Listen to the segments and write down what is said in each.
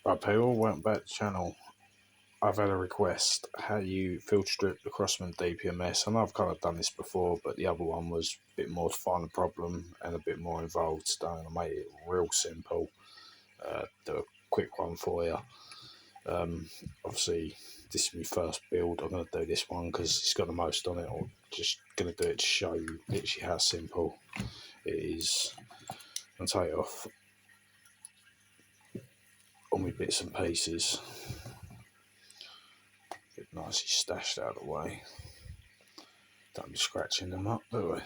Right, people, welcome back to the channel. I've had a request how you filter strip the crosman dpms. I know I've kind of done this before, but the other one was a bit more to find the problem and a bit more involved, so I'm going to make it real simple. Do a quick one for you. Obviously, this is my first build. I'm going to do this one because it's got the most on it. I'm just going to do it to show you literally how simple it is. I'm going to take off all my bits and pieces. Get nicely stashed out of the way. Don't be scratching them up, do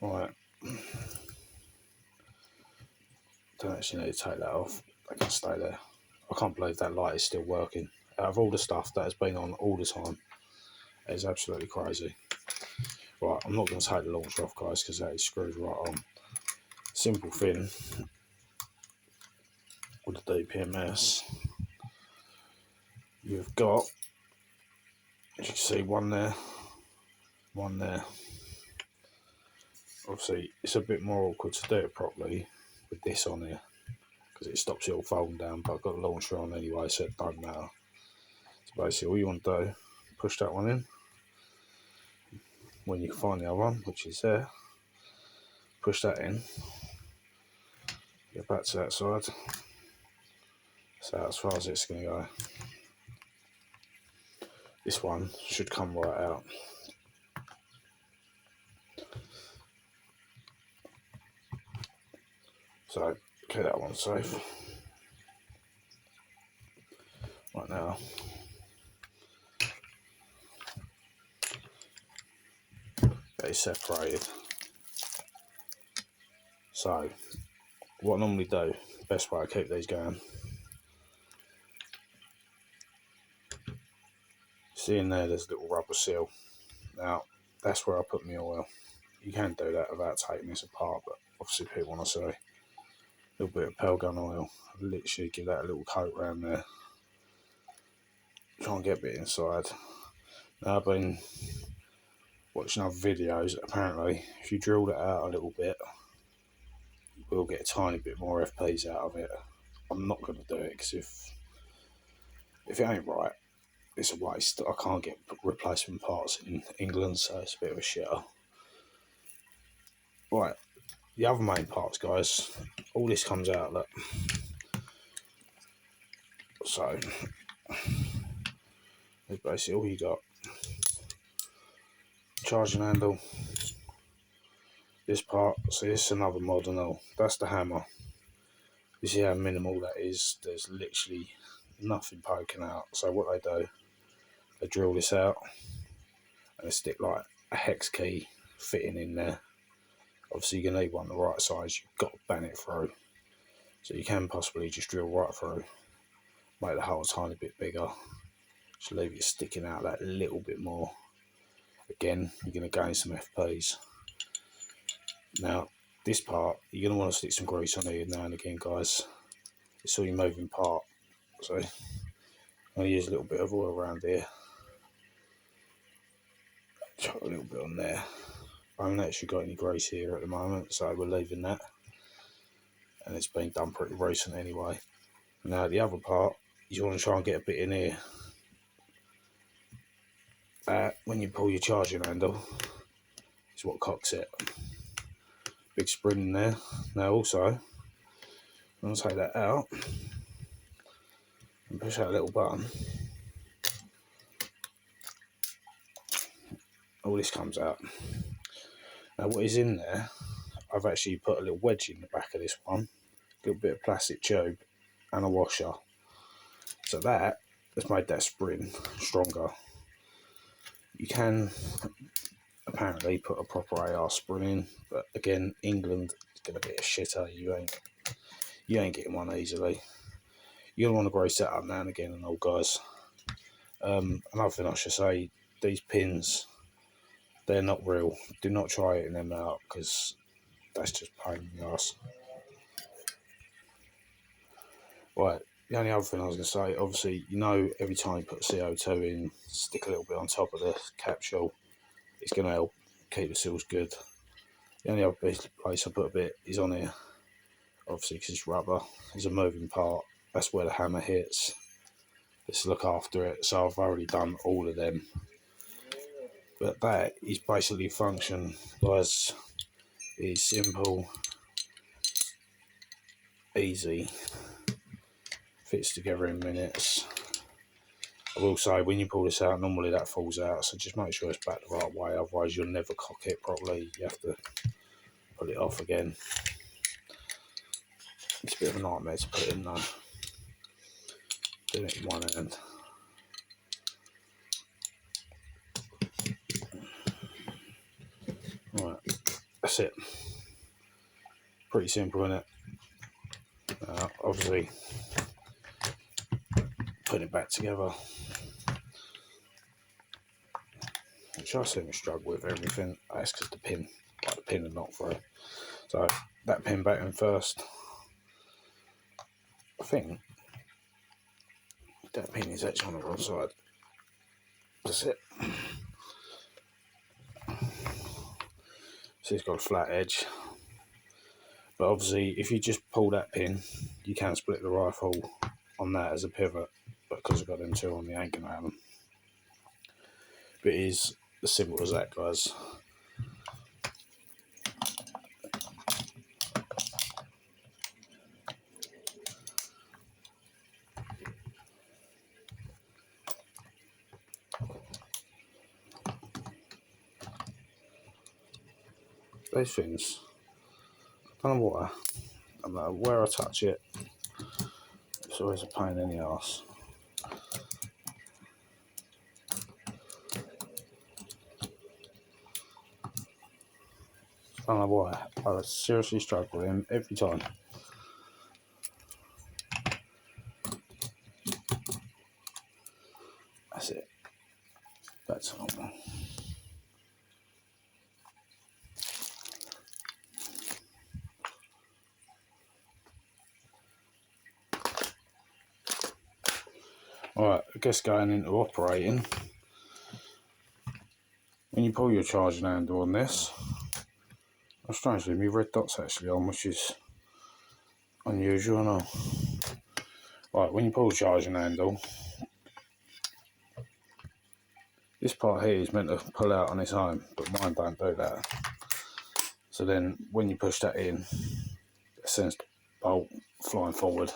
we? Right. Don't actually need to take that off. They can stay there. I can't believe that light is still working. Out of all the stuff that has been on all the time, it's absolutely crazy. Right, I'm not going to take the launcher off, guys, because that is screwed right on. Simple thing with the dpms. You've got, as you can see, one there, one there. Obviously, it's a bit more awkward to do it properly with this on here because it stops it all folding down, but I've got the launcher on anyway, so it don't matter. So basically, all you want to do, push that one in. When you find the other one, which is there, push that in. Get back to that side. So as far as it's going to go. This one should come right out. So keep that one safe. Right now, they're separated. So what I normally do, best way to keep these going, see in there's a little rubber seal. Now that's where I put my oil. You can do that without taking this apart, but obviously people want to see a little bit of pale gun oil. Literally give that a little coat around there. Try and get a bit inside. Now I've been watching other videos. Apparently, if you drill that out a little bit, you will get a tiny bit more FPs out of it. I'm not going to do it because if it ain't right, it's a waste. I can't get replacement parts in England, so it's a bit of a shitter. Right, the other main parts, guys, all this comes out, look. So, that's basically all you got. Charging handle. This part, see, this is another mod and all. That's the hammer. You see how minimal that is? There's literally nothing poking out. So what they do, they drill this out and they stick like a hex key fitting in there. Obviously you're going to need one the right size. You've got to bang it through. So you can possibly just drill right through, make the hole a tiny bit bigger, just leave it sticking out that little bit more. Again, you're going to gain some FPs. Now this part, you're going to want to stick some grease on here now and again, guys. It's all your moving part. So I'm going to use a little bit of oil around here. Chuck a little bit on there. I haven't actually got any grease here at the moment, so we're leaving that. And it's been done pretty recent anyway. Now the other part, you want to try and get a bit in here. When you pull your charging handle, is what cocks it. Big spring in there. Now also, I'm going to take that out and push that little button. All this comes out. Now what is in there, I've actually put a little wedge in the back of this one, a little bit of plastic tube and a washer. So that has made that spring stronger. You can apparently put a proper AR spring in, but again, England is going to be a shitter. You ain't getting one easily. You're going to want to grease that up now and again and all, guys. Another thing I should say, these pins, they're not real. Do not try hitting them out because that's just pain in the arse. Right, the only other thing I was going to say, obviously, you know, every time you put CO2 in, stick a little bit on top of the capsule. It's going to help keep the seals good. The only other place I put a bit is on here, obviously because it's rubber. It's a moving part. that's where the hammer hits. Let's look after it. So I've already done all of them. But that is basically function, guys. It's simple, easy, fits together in minutes. I will say, when you pull this out, normally that falls out, so just make sure it's back the right way, otherwise you'll never cock it properly. You have to pull it off again. It's a bit of a nightmare to put in though. Do it in one hand. Right, that's it. Pretty simple, isn't it? Obviously, putting it back together, which I seem to struggle with everything. That's because the pin had knocked through. So that pin back in first. I think that pin is actually on the wrong side. That's it. So it's got a flat edge. But obviously, if you just pull that pin, you can split the rifle on that as a pivot. But because I've got them two on, the ain't gonna happen. But it is as simple as that, guys. Those things, I don't know why, no matter where I touch it, it's always a pain in the arse. I don't know why, I seriously struggle with them every time. That's it. That's normal. Alright, I guess going into operating, when you pull your charging handle on this, strangely my red dot's actually on, which is unusual, I know. Right, when you pull the charging handle, this part here is meant to pull out on its own, but mine don't do that. So then when you push that in, it sends the bolt flying forward,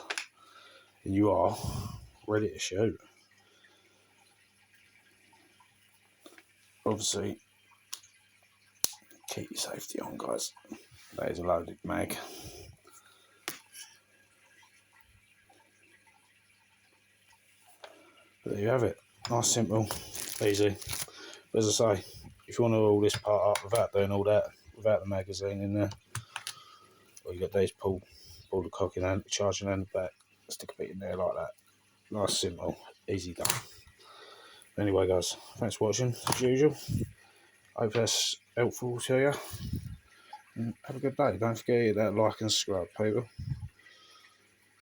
and you are ready to shoot. Obviously, keep your safety on, guys. That is a loaded mag. But there you have it. Nice, simple, easy. But as I say, if you want to roll this part up without doing all that, without the magazine in there, all you got to do is pull the cocking hand, charging hand back, stick a bit in there like that. Nice, simple, easy done. Anyway, guys, thanks for watching as usual. Hope that's helpful to you. And have a good day. Don't forget to hit that like and subscribe, people.